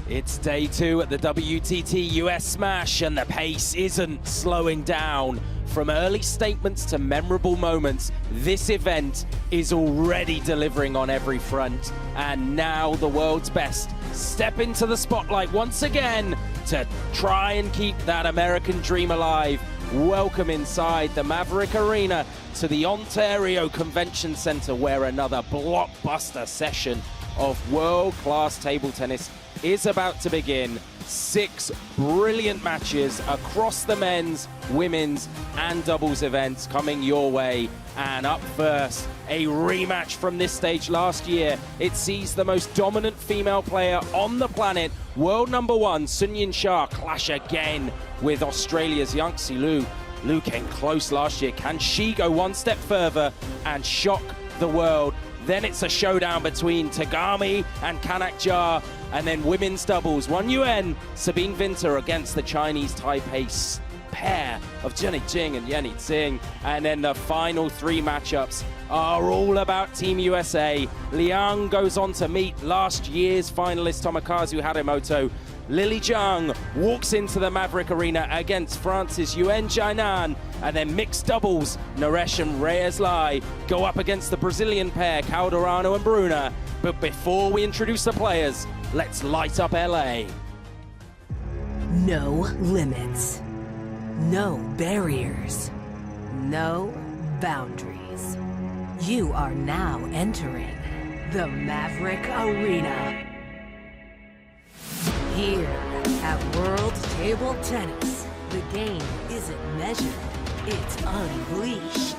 It's day 2 at the WTT US Smash, and the pace isn't slowing down. From early statements to memorable moments, this event is already delivering on every front. And now the world's best step into the spotlight once again to try and keep that American dream alive. Welcome inside the Maverick Arena to the Ontario Convention Center, where another blockbuster session of world-class table tennis is about to begin. 6 brilliant matches across the men's, women's, and doubles events coming your way. And up first, a rematch from this stage last year. It sees the most dominant female player on the planet, world number 1, Sunyin Shah, clash again with Australia's Yangtze Liu. Liu came close last year. Can she go one step further and shock the world? Then it's a showdown between Tagami and Kanak Jia. And then women's doubles, Wang Yuan, Sabine Winter against the Chinese Taipei pair of Jenny Jing and Yanni Tsing. And then the final 3 matchups are all about Team USA. Liang goes on to meet last year's finalist Tomokazu Harimoto. Lily Zhang walks into the Maverick Arena against France's Yuen Jianan. And then mixed doubles, Naresh and Reyes Lai go up against the Brazilian pair, Calderano and Bruna. But before we introduce the players, let's light up LA. No limits. No barriers. No boundaries. You are now entering the Maverick Arena. Here at World Table Tennis, the game isn't measured, it's unleashed.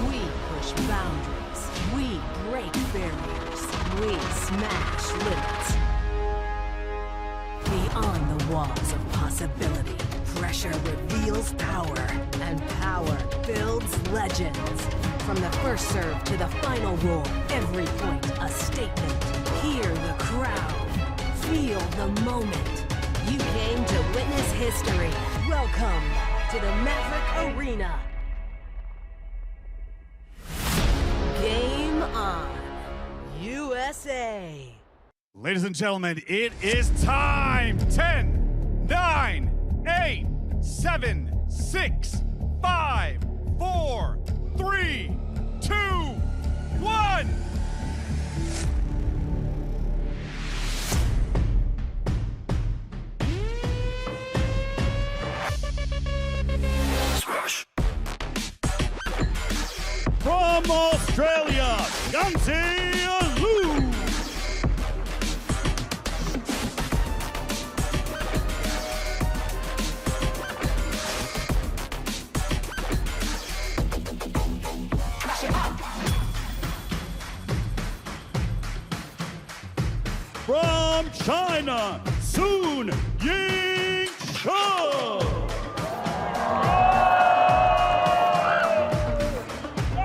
We push boundaries, we break barriers, we smash limits. Beyond the walls of possibility, pressure reveals power, and power builds legends. From the first serve to the final roar, every point a statement. Hear the crowd. Feel the moment. You came to witness history. Welcome to the Maverick Arena. Game on, USA. Ladies and gentlemen, it is time. 10, 9, 8, 7, 6, 5, 4, 3, 2, 1. From Australia, Yangtze Liu. From China, Sun Ying Shao.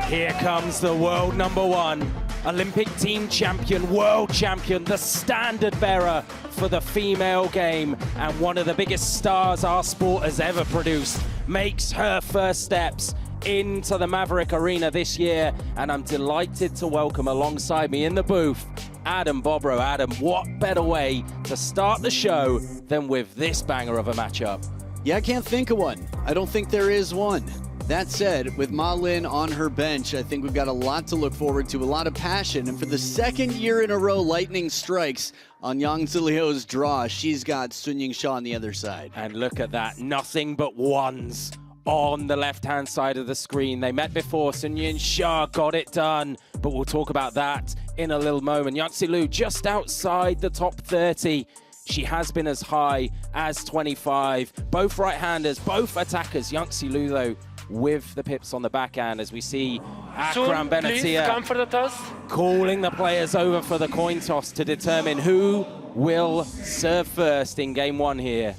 Here comes the world number 1, Olympic team champion, world champion, the standard bearer for the female game, and one of the biggest stars our sport has ever produced, makes her first steps into the Maverick Arena this year. And I'm delighted to welcome alongside me in the booth, Adam Bobrow. Adam, what better way to start the show than with this banger of a matchup? Yeah, I can't think of one. I don't think there is one. That said, with Ma Lin on her bench, I think we've got a lot to look forward to, a lot of passion. And for the 2nd year in a row, lightning strikes on Yangtze Liu's draw. She's got Sun Ying Shao on the other side. And look at that, nothing but ones on the left-hand side of the screen. They met before, Sunyin Shah got it done, but we'll talk about that in a little moment. Yangtze Liu just outside the top 30. She has been as high as 25. Both right-handers, both attackers. Yangtze Liu, though, with the pips on the backhand, as we see Akram Benatia come for the toss. calling the players over for the coin toss to determine who will serve first in game 1 here.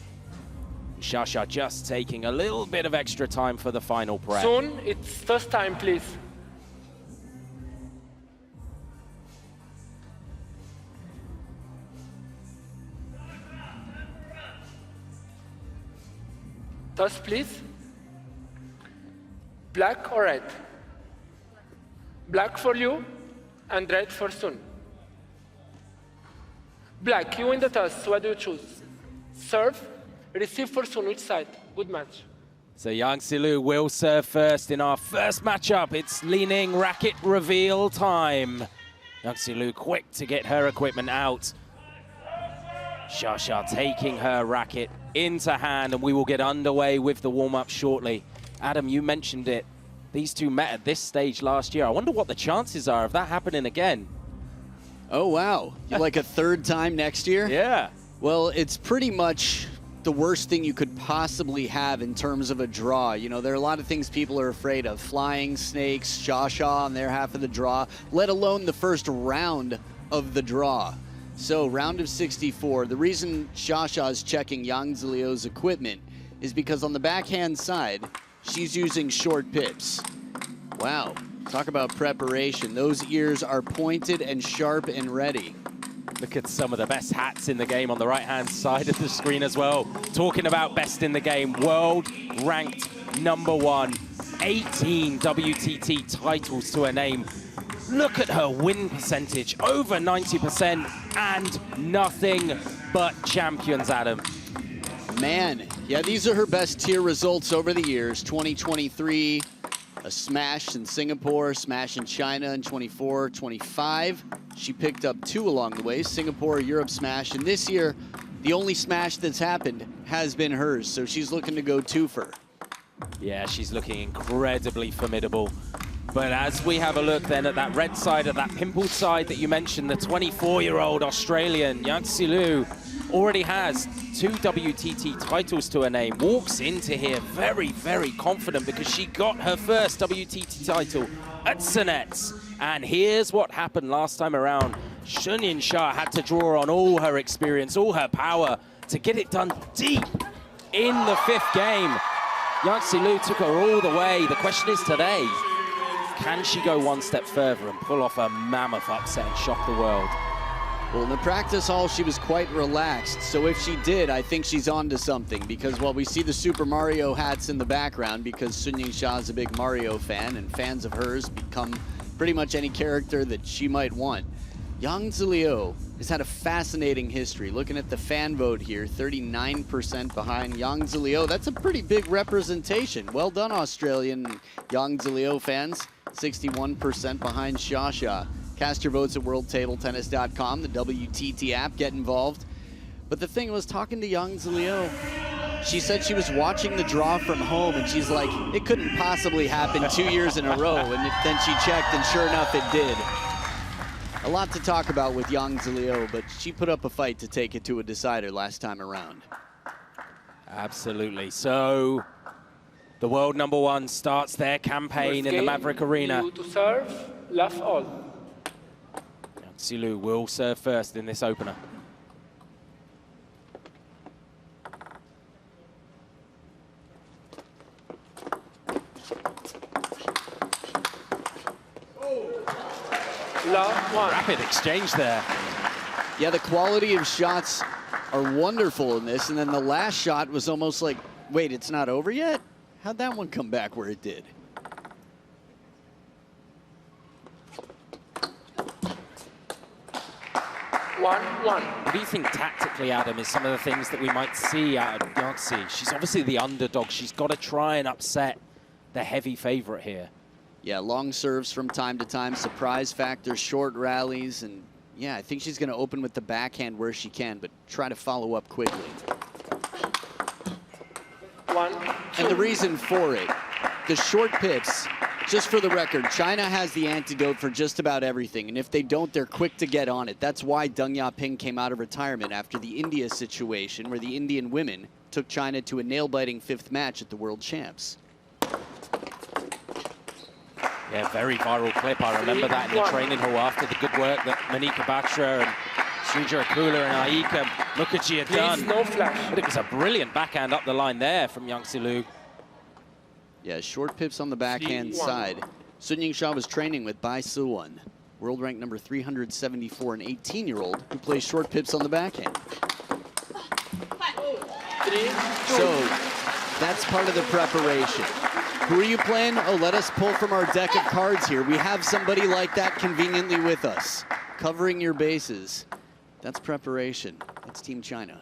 Shasha just taking a little bit of extra time for the final prep. Soon, it's toss time, please. Toss, please. Black or red? Black for you and red for Sun. Black, you win the toss. What do you choose? Serve, receive for Sun. Which side? Good match. So Yang Silu will serve first in our first matchup. It's leaning racket reveal time. Yang Silu quick to get her equipment out. Shasha taking her racket into hand, and we will get underway with the warm-up shortly. Adam, you mentioned it. These two met at this stage last year. I wonder what the chances are of that happening again. Oh, wow. You like a third time next year? Yeah. Well, it's pretty much the worst thing you could possibly have in terms of a draw. You know, there are a lot of things people are afraid of. Flying snakes, Shasha on their half of the draw, let alone the first round of the draw. So, round of 64, the reason Shasha is checking Yang Zilio's equipment is because on the backhand side, she's using short pips. Wow, talk about preparation. Those ears are pointed and sharp and ready. Look at some of the best hats in the game on the right-hand side of the screen as well. Talking about best in the game, world ranked #1, 18 WTT titles to her name. Look at her win percentage, over 90%, and nothing but champions, Adam. Man, yeah, these are her best tier results over the years. 2023, a smash in Singapore, smash in China in 24, 25. She picked up 2 along the way, Singapore, Europe smash, and this year, the only smash that's happened has been hers, so she's looking to go 2 for. Yeah, she's looking incredibly formidable. But as we have a look then at that red side, at that pimpled side that you mentioned, the 24-year-old Australian, Yang Silu, already has 2 WTT titles to her name, walks into here very, very confident because she got her first WTT title at Sonets. And here's what happened last time around. Shunyin Shah had to draw on all her experience, all her power to get it done deep in the 5th game. Yang Silu took her all the way. The question is today, can she go one step further and pull off a mammoth upset and shock the world? Well, in the practice hall, she was quite relaxed. So if she did, I think she's on to something. Because while we see the Super Mario hats in the background, because Sun Ying Sha is a big Mario fan, and fans of hers become pretty much any character that she might want. Yang Zilio has had a fascinating history. Looking at the fan vote here, 39% behind Yang Zilio. That's a pretty big representation. Well done, Australian Yang Zilio fans. 61% behind Shasha. Cast your votes at worldtabletennis.com, the WTT app. Get involved. But the thing was, talking to Yang Zilio, she said she was watching the draw from home, and she's like, it couldn't possibly happen 2 years in a row. And then she checked, and sure enough, it did. A lot to talk about with Yang Zilio, but she put up a fight to take it to a decider last time around. Absolutely. So the world #1 starts their campaign in the Maverick Arena. You to serve, love all. Yang Silu will serve first in this opener. Love 1. Rapid exchange there. Yeah, the quality of shots are wonderful in this, and then the last shot was almost like, wait, it's not over yet? How'd that one come back where it did? One. What do you think tactically, Adam, is some of the things that we might see out of Yangtze? She's obviously the underdog. She's got to try and upset the heavy favorite here. Yeah, long serves from time to time, surprise factor, short rallies, and yeah, I think she's going to open with the backhand where she can, but try to follow up quickly. 1. And the reason for it, the short pips, just for the record, China has the antidote for just about everything, and if they don't, they're quick to get on it. That's why Deng Yaping came out of retirement after the India situation, where the Indian women took China to a nail-biting 5th match at the World Champs. Yeah, very viral clip. I remember that in the training hall after the good work that Monika Batra and Srijara Kula and Aika Mukherjee had done. Please, no flash. But it was a brilliant backhand up the line there from Yang Silu. Yeah, short pips on the backhand side. Sun Ying Sha was training with Bai Siwon, world rank number 374, an 18-year-old who plays short pips on the backhand. 3, 2. So that's part of the preparation. Who are you playing? Oh, let us pull from our deck of cards here. We have somebody like that conveniently with us, covering your bases. That's preparation. That's Team China.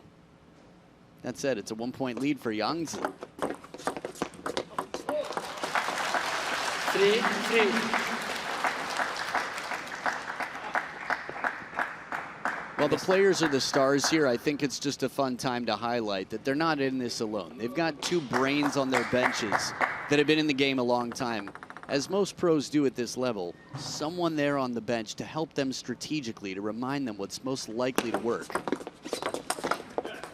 That said, it's a 1-point lead for Yang Zi. 3-3. While the players are the stars here, I think it's just a fun time to highlight that they're not in this alone. They've got two brains on their benches that have been in the game a long time. As most pros do at this level, someone there on the bench to help them strategically, to remind them what's most likely to work.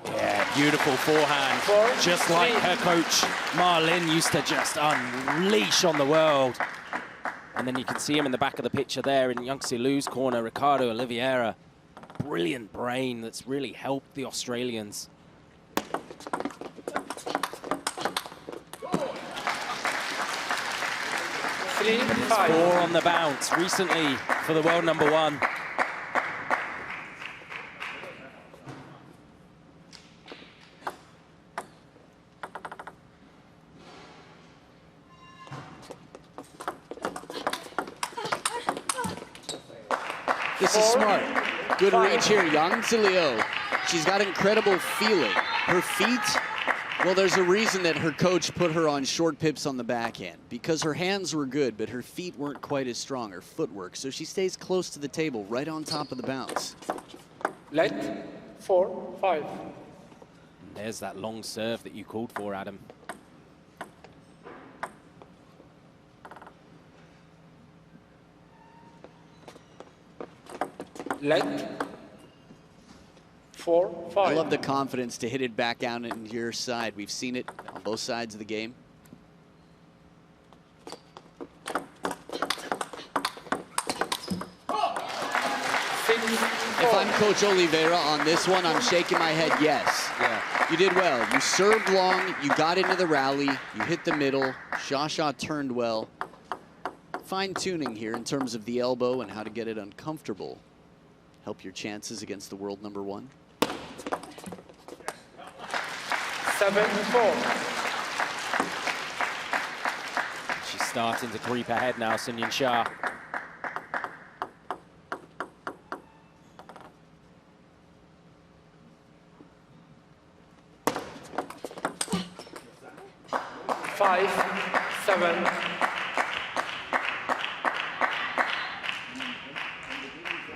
Yeah, beautiful forehand. Just like her coach, Ma Lin, used to just unleash on the world. And then you can see him in the back of the picture there in Yang Zilu's corner, Ricardo Oliveira. Brilliant brain that's really helped the Australians. It's 4 on the bounce recently for the world number 1. This is smart. Good reach here, Yang Zi. She's got incredible feeling. Her feet, well, there's a reason that her coach put her on short pips on the backhand, because her hands were good, but her feet weren't quite as strong, her footwork. So she stays close to the table, right on top of the bounce. Light, 4-5. There's that long serve that you called for, Adam. Light, 4-5. I love the confidence to hit it back down into your side. We've seen it on both sides of the game. If I'm Coach Oliveira on this one, I'm shaking my head yes. Yeah. You did well. You served long, you got into the rally, you hit the middle, Xia turned well. Fine-tuning here in terms of the elbow and how to get it uncomfortable. Help your chances against the world number 1. 7-4. She's starting to creep ahead now, Sunyin Shah. Five, 7.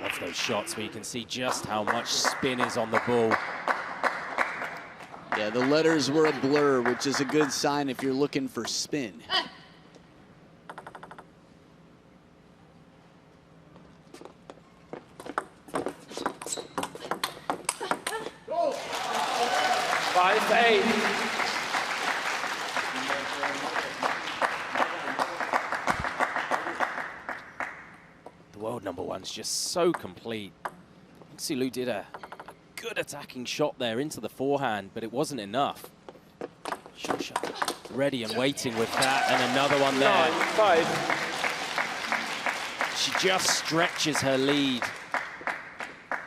Love those shots where you can see just how much spin is on the ball. Yeah, the letters were a blur, which is a good sign if you're looking for spin. Five, 8. The world number 1's just so complete. Zilu did a good attacking shot there into the forehand, but it wasn't enough. Xia ready and waiting with that, and another one there. 9-5. She just stretches her lead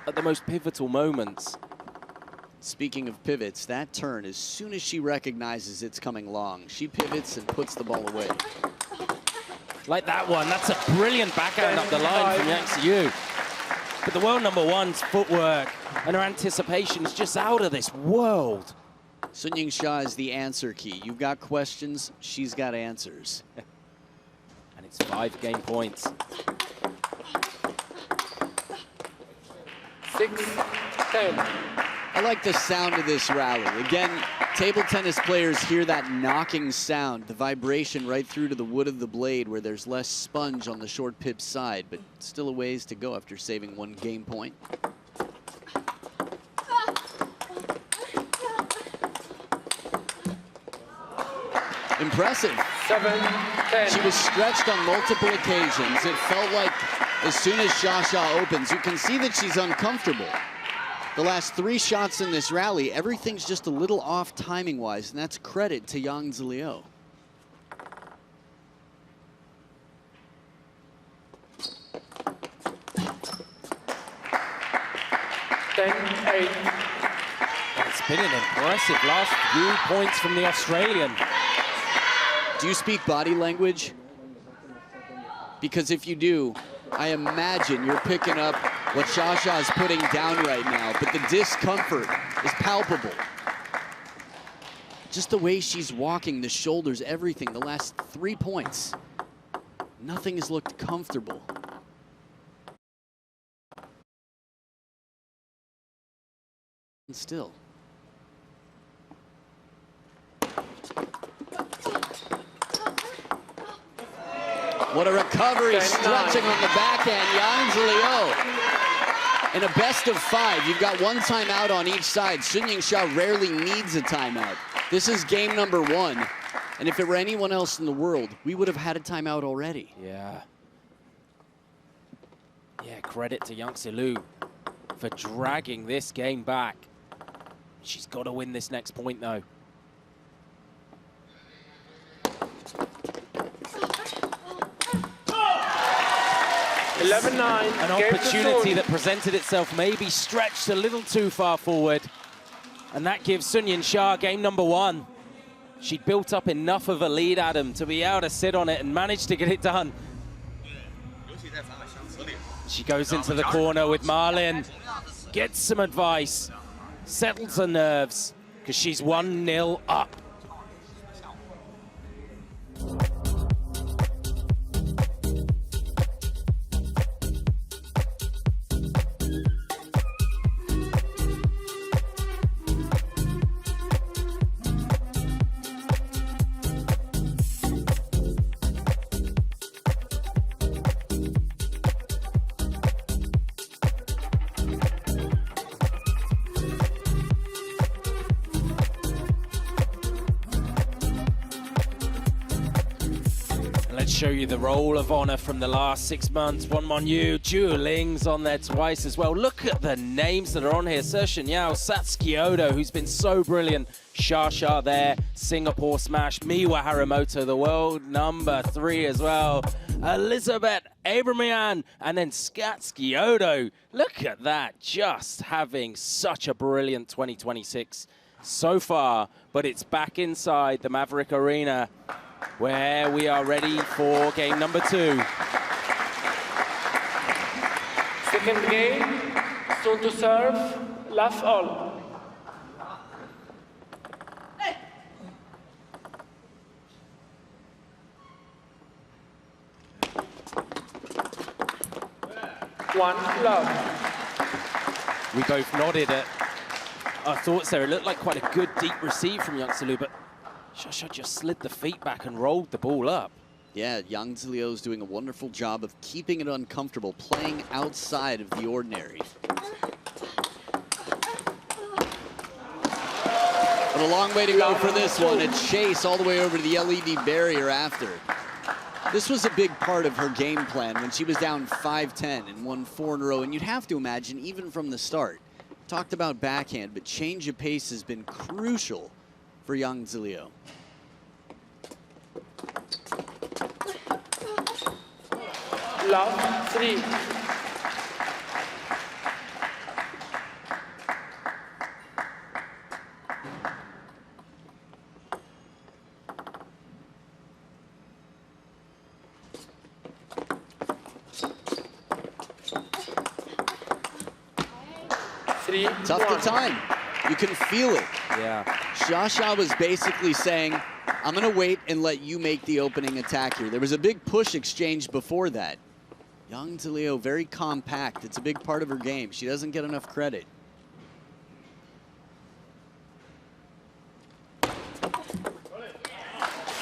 at the most pivotal moments. Speaking of pivots, that turn, as soon as she recognizes it's coming long, she pivots and puts the ball away. Like that one, that's a brilliant backhand up the line from Yang Zilu. But the world number 1's footwork and her anticipation is just out of this world. Sunyin Shah is the answer key. You've got questions, she's got answers. And it's 5 game points. 6-10. I like the sound of this rally. Again, table tennis players hear that knocking sound, the vibration right through to the wood of the blade where there's less sponge on the short pip side, but still a ways to go after saving 1 game point. Impressive. 7-10. She was stretched on multiple occasions. It felt like as soon as Xia opens, you can see that she's uncomfortable. The last 3 shots in this rally, everything's just a little off timing-wise, and that's credit to Yang Zi. 10-8. It's been an impressive last few points from the Australian. Do you speak body language? Because if you do, I imagine you're picking up what Shasha is putting down right now, but the discomfort is palpable. Just the way she's walking, the shoulders, everything, the last 3 points. Nothing has looked comfortable. And still. What a recovery, stretching on the backhand, Yang Zhiliu. In a best of 5, you've got 1 timeout on each side. Sun Yingsha rarely needs a timeout. This is game number 1, and if it were anyone else in the world, we would have had a timeout already. Yeah. Yeah, credit to Yang Zhiliu for dragging this game back. She's got to win this next point, though. An opportunity that presented itself, maybe stretched a little too far forward. And that gives Sun Yingsha game number 1. She built up enough of a lead, Adam, to be able to sit on it and manage to get it done. She goes into the corner with Marlin, gets some advice, settles her nerves, because she's 1-0 up. Show you the roll of honor from the last 6 months. Won Monyu, Jueling's on there twice as well. Look at the names that are on here. Sershin Yao, Satsuki, who's been so brilliant. Shasha there, Singapore smash. Miwa Harimoto, the world number 3 as well. Elizabeth Abramian, and then Satsuki. Look at that, just having such a brilliant 2026 so far, but it's back inside the Maverick Arena, where we are ready for game number 2. Second game, soon to serve, last all. One love. We both nodded at our thoughts there. It looked like quite a good deep receive from Yang Zhiliu, but Shasha just slid the feet back and rolled the ball up. Yeah, Yang Zhiliu is doing a wonderful job of keeping it uncomfortable, playing outside of the ordinary. But a long way to go for this one. A chase all the way over to the LED barrier after. This was a big part of her game plan when she was down 5-10 and won 4 in a row. And you'd have to imagine, even from the start, talked about backhand, but change of pace has been crucial for Yang Zhiliu. Love 3. Tough to time. You can feel it. Yeah. Shasha was basically saying, I'm going to wait and let you make the opening attack here. There was a big push exchange before that. Yang Zhiliu, very compact. It's a big part of her game. She doesn't get enough credit.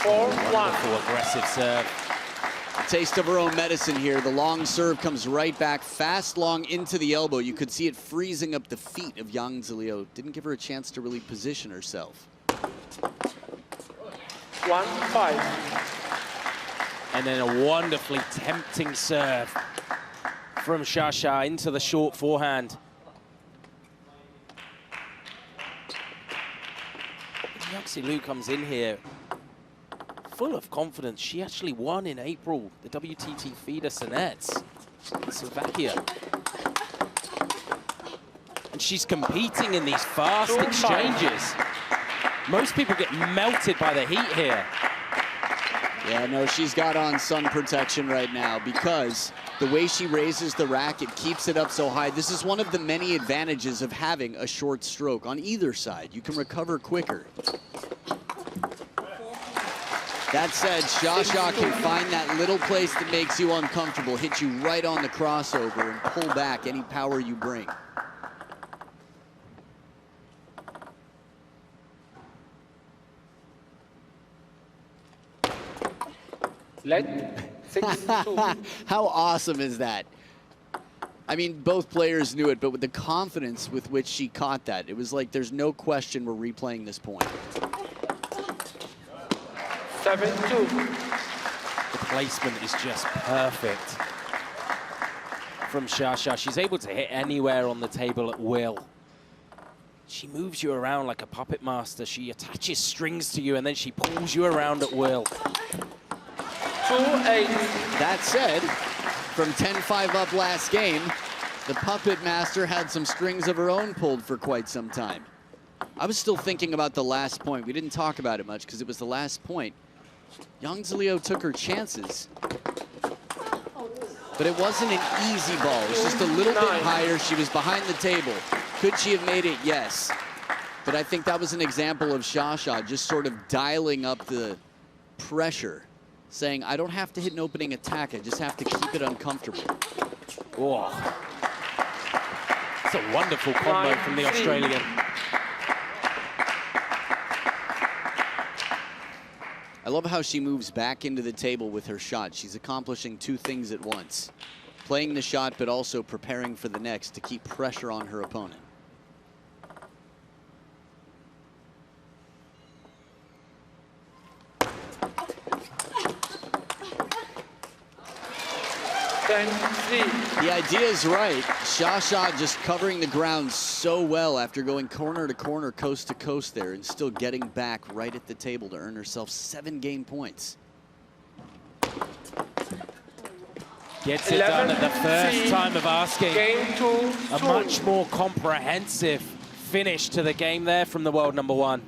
Wonderful aggressive serve. A taste of her own medicine here. The long serve comes right back, fast, long into the elbow. You could see it freezing up the feet of Yang Zhiliu. Didn't give her a chance to really position herself. 1-5. And then a wonderfully tempting serve from Shasha into the short forehand. Yang Zhiliu comes in here full of confidence. She actually won in April the WTT feeder Sonets in Slovakia. And she's competing in these fast exchanges. Most people get melted by the heat here. Yeah, no, she's got on sun protection right now because The way she raises the racket, keeps it up so high. This is one of the many advantages of having a short stroke on either side. You can recover quicker. That said, Shasha can find that little place that makes you uncomfortable, hit you right on the crossover, and pull back any power you bring. Let 6-2. How awesome is that? I mean, both players knew it, but with the confidence with which she caught that, it was like there's no question we're replaying this point. 7-2. The placement is just perfect from Shasha. She's able to hit anywhere on the table at will. She moves you around like a puppet master. She attaches strings to you and then she pulls you around at will. 2-8. That said, from 10-5 up last game, the puppet master had some strings of her own pulled for quite some time. I was still thinking about the last point. We didn't talk about it much because it was the last point. Yang Zilio took her chances, but it wasn't an easy ball. It was just a little bit higher. She was behind the table. Could she have made it? Yes. But I think that was an example of Shasha just sort of dialing up the pressure, saying, I don't have to hit an opening attack. I just have to keep it uncomfortable. Whoa. It's a wonderful combo from the Australian. I love how she moves back into the table with her shot. She's accomplishing two things at once. Playing the shot, but also preparing for the next to keep pressure on her opponent. The idea is right. Shasha just covering the ground so well after going corner to corner, coast to coast there, and still getting back right at the table to earn herself 7 game points. Gets it done at the first time of asking. Game 2. A much more comprehensive finish to the game there from the world number one.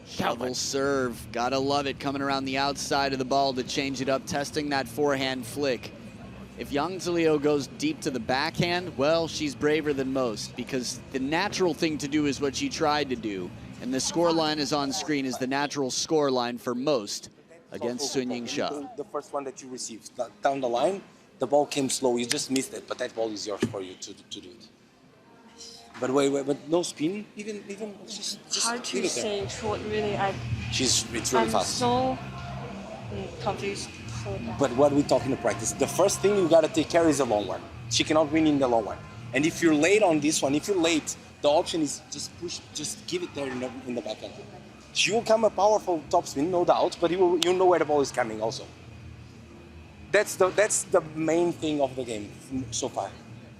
Shovel serve, gotta love it, coming around the outside of the ball to change it up, testing that forehand flick. If Yang Zilio goes deep to the backhand, well, she's braver than most, because the natural thing to do is what she tried to do, and the score line is on screen is the natural score line for most against Sun Ying Sha. The first one that you received, down the line, the ball came slow, you just missed it, but that ball is yours for you to do it. But wait, but no spin, even just Hard to leave it say there. short, really. It's really I'm fast. so confused. So But what we talk in the practice, the first thing you gotta take care is the long one. She cannot win in the long one. And if you're late on this one, if you're late, the option is just push, just give it there in the backhand. She will come a powerful topspin, no doubt, but you'll know where the ball is coming also. That's the main thing of the game so far.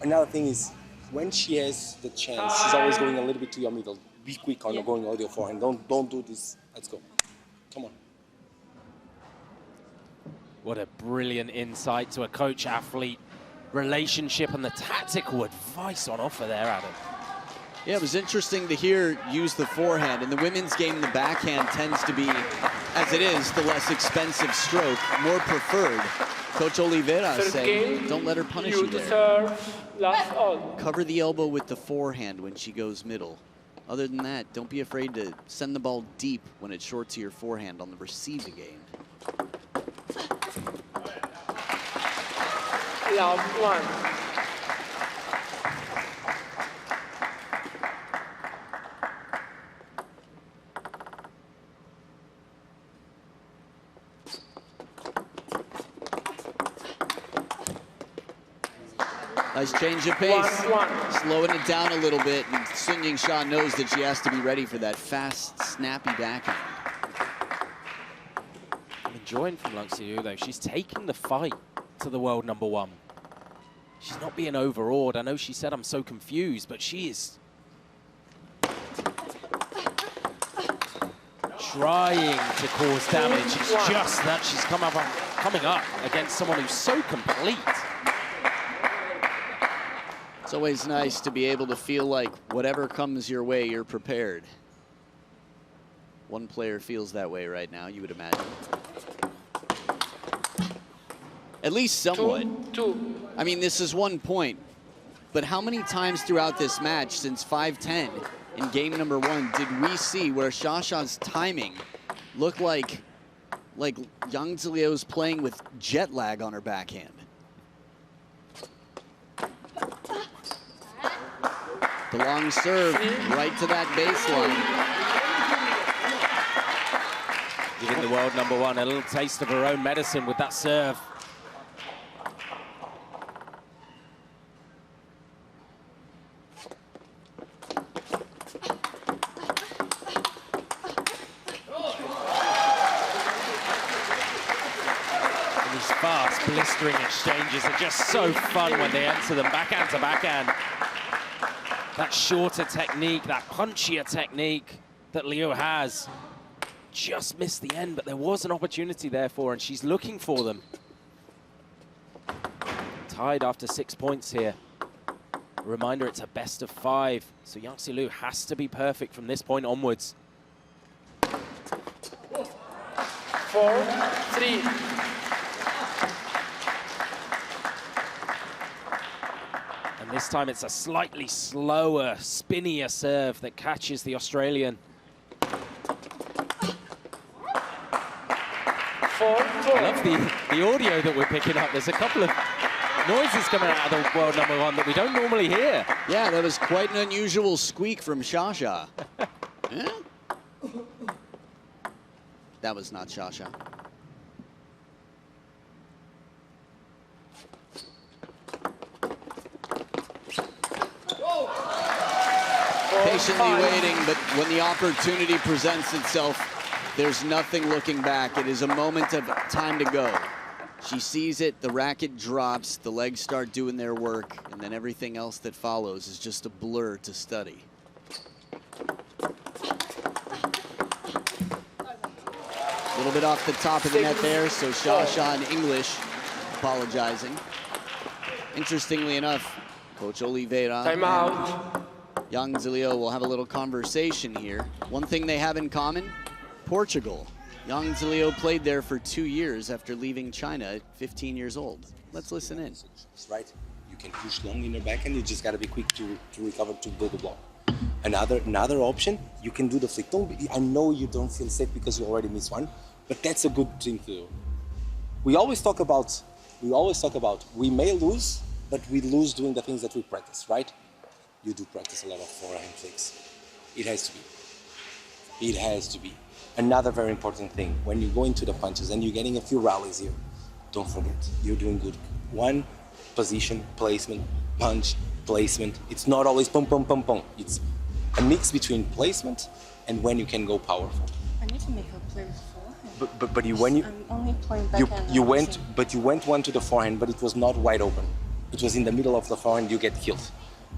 Another thing is, when she has the chance, she's always going a little bit to your middle. Be quick on going on your forehand. Don't do this. Let's go. Come on. What a brilliant insight to a coach-athlete relationship and the tactical advice on offer there, Adam. Yeah, it was interesting to hear use the forehand. In the women's game, the backhand tends to be, as it is, the less expensive stroke, more preferred. Coach Oliveira is saying, don't let her punish you there. Serve, last all. Cover the elbow with the forehand when she goes middle. Other than that, don't be afraid to send the ball deep when it's short to your forehand on the receiving end. Love 1. Nice change of pace. 1-1. Slowing it down a little bit, and Sun Ying Sha knows that she has to be ready for that fast, snappy backhand. I'm enjoying from Lang Xiu, though. She's taking the fight to the world number one. She's not being overawed. I know she said I'm so confused, but she is trying to cause damage. It's just that she's coming up against someone who's so complete. It's always nice to be able to feel like whatever comes your way, you're prepared. One player feels that way right now, you would imagine. At least somewhat. 2. I mean, this is 1 point. But how many times throughout this match since 5-10 in game number 1 did we see where Shasha's timing looked like Yang Zilio's playing with jet lag on her backhand? The long serve right to that baseline. Giving the world number 1 a little taste of her own medicine with that serve. Fast, blistering exchanges are just so fun when they enter them backhand to backhand. That shorter technique, that punchier technique that Liu has. Just missed the end, but there was an opportunity there for her, and she's looking for them. Tied after 6 points here. A reminder, it's a best of 5, so Yang Liu has to be perfect from this point onwards. 4, 3. And this time it's a slightly slower, spinnier serve that catches the Australian. 4, 4. I love the audio that we're picking up. There's a couple of noises coming out of the world number 1 that we don't normally hear. Yeah, that was quite an unusual squeak from Shasha. Yeah? That was not Shasha. Patiently waiting, but when the opportunity presents itself, there's nothing looking back. It is a moment of time to go. She sees it, the racket drops, the legs start doing their work, and then everything else that follows is just a blur to study. A little bit off the top of the net there, so Shasha in English apologizing. Interestingly enough, Coach Oliveira Time out. Yang Zilio will have a little conversation here. One thing they have in common, Portugal. Yang Zilio played there for 2 years after leaving China at 15 years old. Let's listen in. Right? You can push long in your backhand, you just got to be quick to recover to build the block. Another option, you can do the flick. I know you don't feel safe because you already missed one, but that's a good thing to do. We always talk about we may lose, but we lose doing the things that we practice, right? You do practice a lot of forehand flicks. It has to be. It has to be. Another very important thing, when you go into the punches and you're getting a few rallies here, don't forget, you're doing good. One, position, placement, punch, placement. It's not always pum, pum, pum, pum. It's a mix between placement and when you can go powerful. I need to make her play with forehand. But when you I'm only playing backhand. you went one to the forehand, but it was not wide open. It was in the middle of the forehand. You get killed.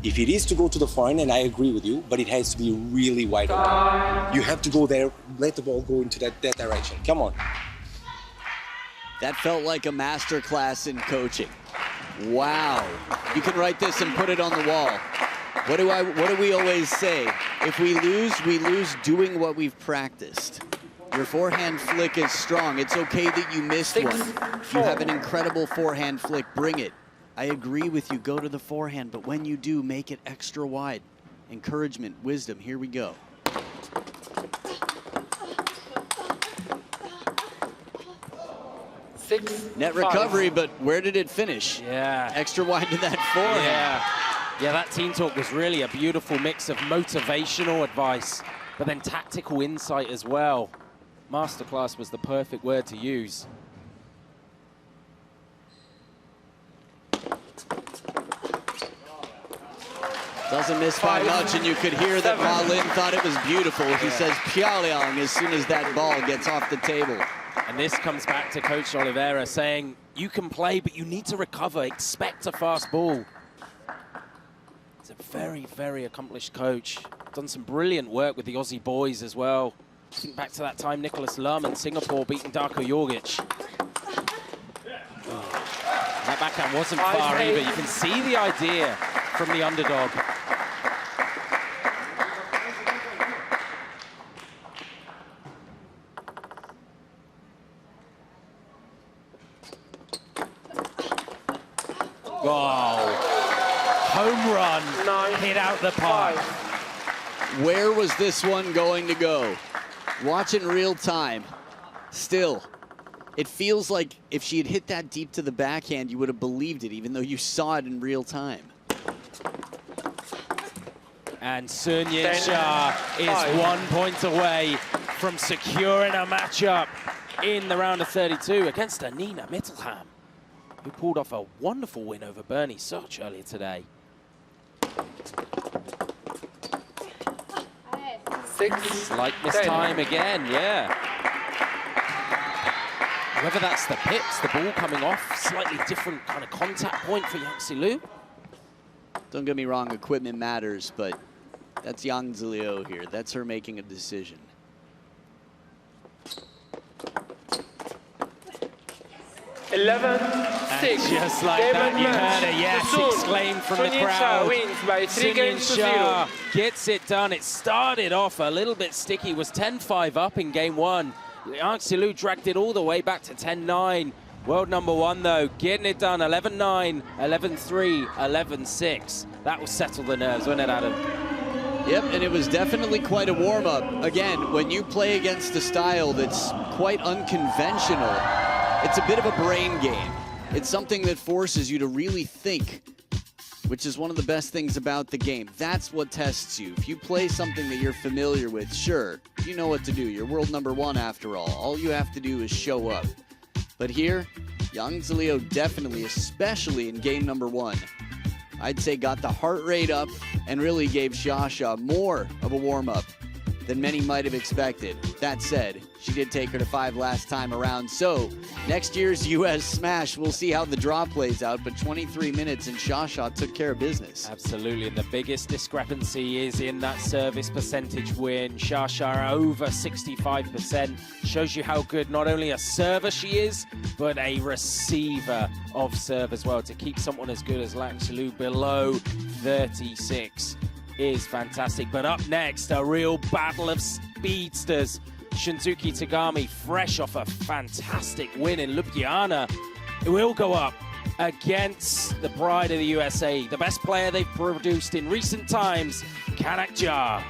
If it is to go to the forehand, and I agree with you, but it has to be really wide open. You have to go there, let the ball go into that direction. Come on. That felt like a master class in coaching. Wow. You can write this and put it on the wall. What do we always say? If we lose doing what we've practiced. Your forehand flick is strong. It's okay that you missed one. You have an incredible forehand flick. Bring it. I agree with you. Go to the forehand, but when you do, make it extra wide. Encouragement, wisdom. Here we go. Net recovery, but where did it finish? Yeah. Extra wide to that forehand. Yeah, that team talk was really a beautiful mix of motivational advice, but then tactical insight as well. Masterclass was the perfect word to use. Doesn't miss by much, and you could hear that Ma Lin thought it was beautiful. He says "Piaoliang" as soon as that ball gets off the table. And this comes back to Coach Oliveira saying, you can play, but you need to recover. Expect a fast ball. He's a very, very accomplished coach. Done some brilliant work with the Aussie boys as well. Think back to that time Nicholas Lum in Singapore beating Darko Jorgic. That backhand wasn't far either. You can see the idea from the underdog. Oh, home run, 9, hit out the park. 5. Where was this one going to go? Watch in real time. Still, it feels like if she had hit that deep to the backhand, you would have believed it, even though you saw it in real time. And Sun Yin 10, Sha is 5. 1 point away from securing a matchup in the round of 32 against Nina Mittelham, who pulled off a wonderful win over Bernie Soch earlier today. 6. Like this 10. time again, yeah. Whether that's the pips, the ball coming off, slightly different kind of contact point for Yang Zilu. Don't get me wrong, equipment matters, but that's Yang Zilio here. That's her making a decision. 11, 6. Just like Game that, and you match. heard a yes Sun. exclaimed from the Sun Yin Sha crowd. wins by 3 Sun Yin games to 0. Sha gets it done. It started off a little bit sticky, was 10-5 up in game one. Yang Zilu dragged it all the way back to 10-9. World number one, though, getting it done. 11-9, 11-3, 11-6. That will settle the nerves, wasn't it, Adam? Yep, and it was definitely quite a warm-up. Again, when you play against a style that's quite unconventional, it's a bit of a brain game. It's something that forces you to really think, which is one of the best things about the game. That's what tests you. If you play something that you're familiar with, sure, you know what to do. You're world number one after all. All you have to do is show up. But here, Yang Zilio definitely, especially in game number one, I'd say got the heart rate up and really gave Sha more of a warm-up than many might have expected. That said, she did take her to 5 last time around. So next year's US Smash, we'll see how the draw plays out, but 23 minutes and Sha took care of business. Absolutely, and the biggest discrepancy is in that service percentage win. Sha over 65%. Shows you how good not only a server she is, but a receiver of serve as well. To keep someone as good as Yang Zilu below 36 is fantastic. But up next, a real battle of speedsters. Shinzuki Tagami, fresh off a fantastic win in Ljubljana, will go up against the pride of the USA, the best player they've produced in recent times, Kanak Jar.